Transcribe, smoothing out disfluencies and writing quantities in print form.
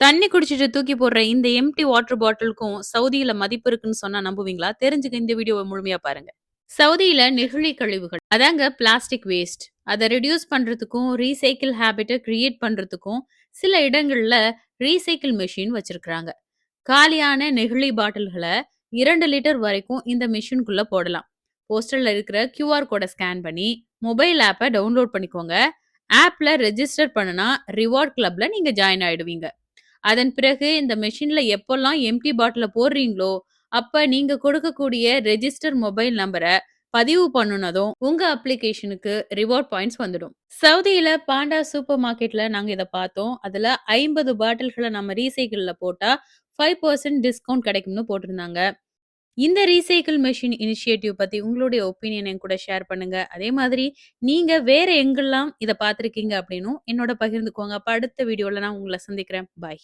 தண்ணி குடிச்சிட்டு தூக்கி போடுற இந்த எம்ப்டி வாட்டர் பாட்டிலுக்கும் சவுதியில மதிப்பு இருக்குன்னு சொன்னா நம்புவீங்களா? தெரிஞ்சுக்க இந்த வீடியோவ முழுமையா பாருங்க. சவுதியில நெகிழி கழிவுகள் அதாங்க பிளாஸ்டிக் வேஸ்ட். அத ரெடியூஸ் பண்றதுக்கும், ரீசைக்கிள் ஹேபிட்ட கிரியேட் பண்றதுக்கும் சில இடங்கள்ல ரீசைக்கிள் மெஷின் வச்சிருக்காங்க. காலியான நெகிழி பாட்டில்கள 2 லிட்டர் வரைக்கும் இந்த மெஷின்குள்ள போடலாம். போஸ்டர்ல இருக்கிற கியூஆர் கோட ஸ்கேன் பண்ணி மொபைல் ஆப்ப டவுன்லோட் பண்ணிக்கோங்க. ஆப்ல ரெஜிஸ்டர் பண்ணுனா ரிவார்ட் கிளப்ல நீங்க ஜாயின் ஆயிடுவீங்க. அதன் பிறகு இந்த மெஷின்ல எப்போலாம் எம்ப்டி பாட்டில போடுறீங்களோ, அப்ப நீங்க கொடுக்கக்கூடிய ரெஜிஸ்டர் மொபைல் நம்பர பதிவு பண்ணுனதும், உங்க அப்ளிகேஷனுக்கு ரிவார்ட் பாயிண்ட்ஸ் வந்துடும். சவுதியில பாண்டா சூப்பர் மார்க்கெட்ல நாங்க இத பார்த்தோம். அதுல 50 பாட்டில்கள நம்ம ரீசைக்கிள்ல போட்டா 5% டிஸ்கவுண்ட் கிடைக்கும்னு போட்டிருந்தாங்க. இந்த ரீசைக்கிள் மெஷின் இனிஷியேட்டிவ் பத்தி உங்களுடைய ஒப்பீனியன் என் கூட ஷேர் பண்ணுங்க. அதே மாதிரி நீங்க வேற எங்கெல்லாம் இத பார்த்திருக்கீங்க அப்படின்னும் என்னோட பகிர்ந்துக்கோங்க. அப்ப அடுத்த வீடியோல நான் உங்கள சந்திக்கிறேன். பாய்.